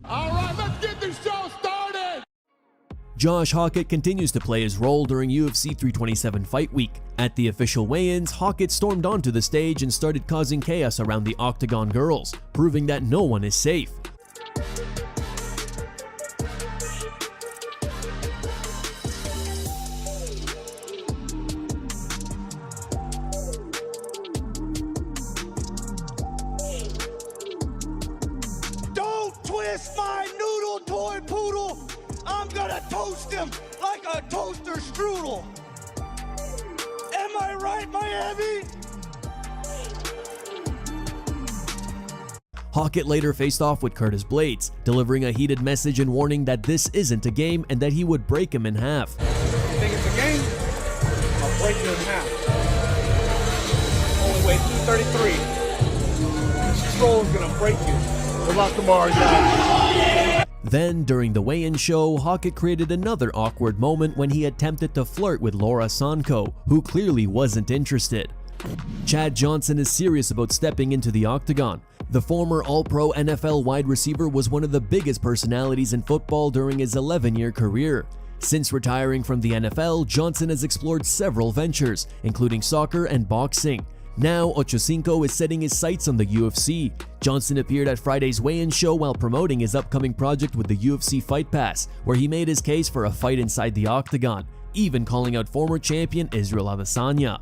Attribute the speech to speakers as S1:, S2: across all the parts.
S1: All right, let's get this show started!
S2: Josh Hokit continues to play his role during UFC 327 Fight Week. At the official weigh-ins, Hokit stormed onto the stage and started causing chaos around the Octagon girls, proving that no one is safe.
S3: Twist my noodle toy poodle. I'm gonna toast him like a toaster strudel. Am I right, Miami?
S2: Hokit later faced off with Curtis Blades, delivering a heated message and warning that this isn't a game and that he would break him in half.
S3: You think it's a game? I'll break you in half. Only weight 233. This troll is gonna break you. Good luck tomorrow, guys.
S2: Then, during the weigh-in show, Hokit created another awkward moment when he attempted to flirt with Laura Sanko, who clearly wasn't interested. Chad Johnson is serious about stepping into the octagon. The former All-Pro NFL wide receiver was one of the biggest personalities in football during his 11-year career. Since retiring from the NFL, Johnson has explored several ventures, including soccer and boxing. Now, Ochocinco is setting his sights on the UFC. Johnson appeared at Friday's weigh-in show while promoting his upcoming project with the UFC Fight Pass, where he made his case for a fight inside the octagon, even calling out former champion Israel Adesanya.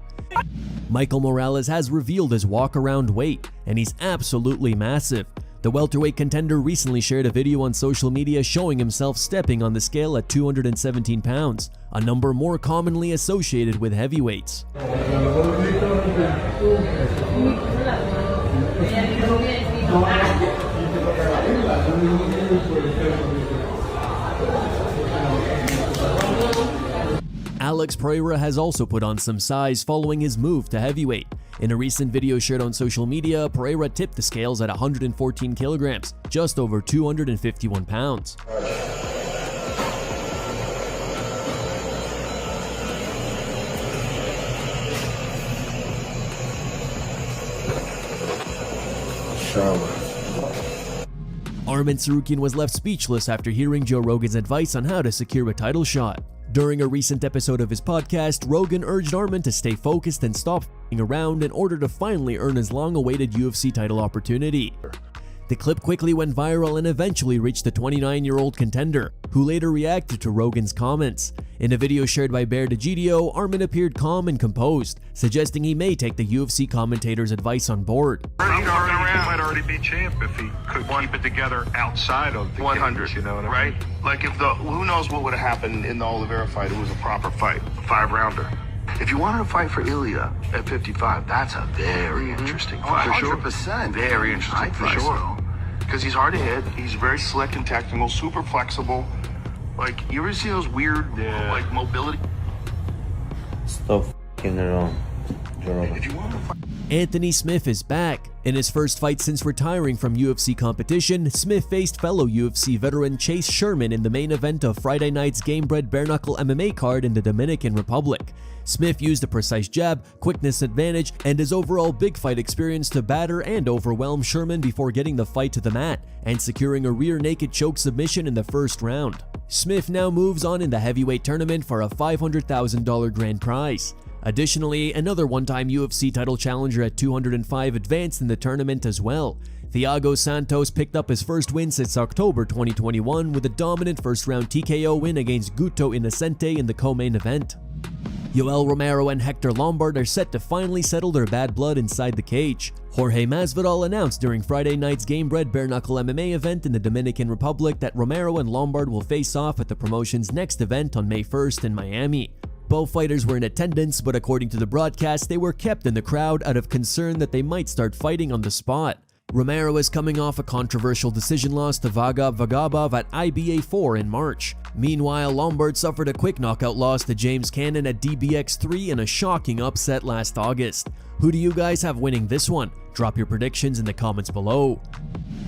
S2: Michael Morales has revealed his walk-around weight, and he's absolutely massive. The welterweight contender recently shared a video on social media showing himself stepping on the scale at 217 pounds, a number more commonly associated with heavyweights. Alex Pereira has also put on some size following his move to heavyweight. In a recent video shared on social media, Pereira tipped the scales at 114 kilograms, just over 251 pounds. Arman Tsarukyan was left speechless after hearing Joe Rogan's advice on how to secure a title shot. During a recent episode of his podcast, Rogan urged Arman to stay focused and stop f***ing around in order to finally earn his long-awaited UFC title opportunity. The clip quickly went viral and eventually reached the 29-year-old contender, who later reacted to Rogan's comments. In a video shared by Bear DeGidio, Arman appeared calm and composed, suggesting he may take the UFC commentator's advice on board.
S4: He might already be champ if he could keep it together outside of the
S5: 100,
S4: cage, you know what I
S5: right?
S4: mean?
S5: Like if who knows what would have happened in the Oliveira fight? It was a proper fight, a 5-rounder. If you wanted to fight for Ilya at 55, that's a very interesting fight.
S4: 100%.
S5: Very interesting
S4: For
S5: fight.
S4: sure.
S5: Because he's hard to hit, he's very slick and technical, super flexible. Like, you ever see those weird, like, mobility?
S6: Stop f***ing around, Joe Rogan.
S5: If you want to fight...
S2: Anthony Smith is back. In his first fight since retiring from UFC competition, Smith faced fellow UFC veteran Chase Sherman in the main event of Friday night's Gamebred bare-knuckle MMA card in the Dominican Republic. Smith used a precise jab, quickness advantage, and his overall big fight experience to batter and overwhelm Sherman before getting the fight to the mat and securing a rear naked choke submission in the first round. Smith now moves on in the heavyweight tournament for a $500,000 grand prize. Additionally, another one-time UFC title challenger at 205 advanced in the tournament as well. Thiago Santos picked up his first win since October 2021 with a dominant first-round TKO win against Guto Innocente in the co-main event. Yoel Romero and Hector Lombard are set to finally settle their bad blood inside the cage. Jorge Masvidal announced during Friday night's Gamebred bare-knuckle MMA event in the Dominican Republic that Romero and Lombard will face off at the promotion's next event on May 1st in Miami. Both fighters were in attendance, but according to the broadcast, they were kept in the crowd out of concern that they might start fighting on the spot. Romero is coming off a controversial decision loss to Vagabov at IBA 4 in March. Meanwhile, Lombard suffered a quick knockout loss to James Cannon at DBX 3 in a shocking upset last August. Who do you guys have winning this one? Drop your predictions in the comments below.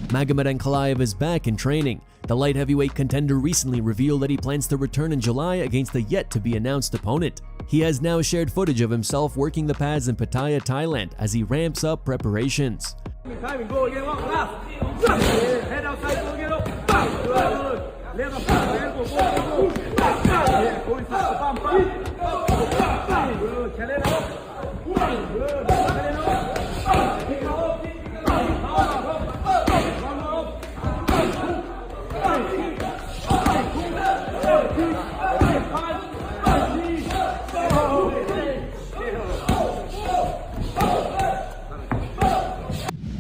S2: Magomed Ankalaev is back in training. The light heavyweight contender recently revealed that he plans to return in July against a yet-to-be-announced opponent. He has now shared footage of himself working the pads in Pattaya, Thailand, as he ramps up preparations.
S3: Head outside, go get up.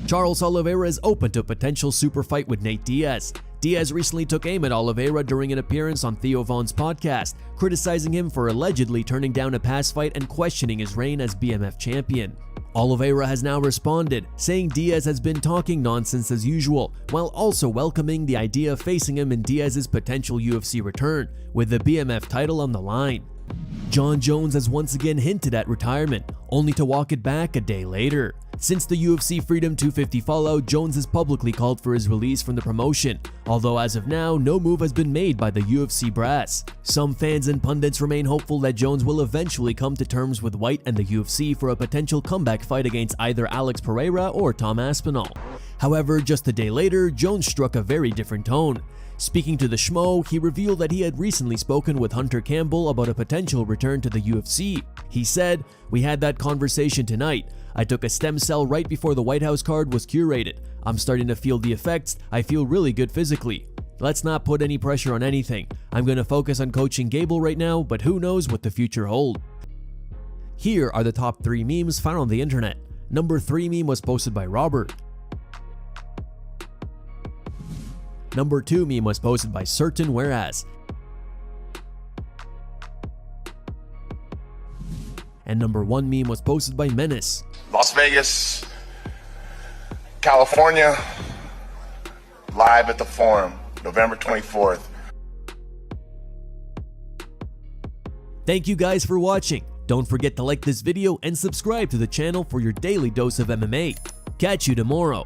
S2: Charles Oliveira is open to a potential super fight with Nate Diaz. Diaz recently took aim at Oliveira during an appearance on Theo Von's podcast, criticizing him for allegedly turning down a past fight and questioning his reign as BMF champion. Oliveira has now responded, saying Diaz has been talking nonsense as usual, while also welcoming the idea of facing him in Diaz's potential UFC return, with the BMF title on the line. Jon Jones has once again hinted at retirement, only to walk it back a day later. Since the UFC Freedom 250 fallout, Jones has publicly called for his release from the promotion, although as of now, no move has been made by the UFC brass. Some fans and pundits remain hopeful that Jones will eventually come to terms with White and the UFC for a potential comeback fight against either Alex Pereira or Tom Aspinall. However, just a day later, Jones struck a very different tone. Speaking to the Schmo, he revealed that he had recently spoken with Hunter Campbell about a potential return to the UFC. He said, "We had that conversation tonight. I took a stem cell right before the White House card was curated. I'm starting to feel the effects. I feel really good physically. Let's not put any pressure on anything. I'm going to focus on coaching Gable right now, but who knows what the future holds." Here are the top 3 memes found on the internet. Number 3 meme was posted by Robert. Number 2 meme was posted by Certain Whereas. And number 1 meme was posted by Menace.
S7: Las Vegas, California, live at the Forum, November 24th.
S2: Thank you guys for watching. Don't forget to like this video and subscribe to the channel for your daily dose of MMA. Catch you tomorrow.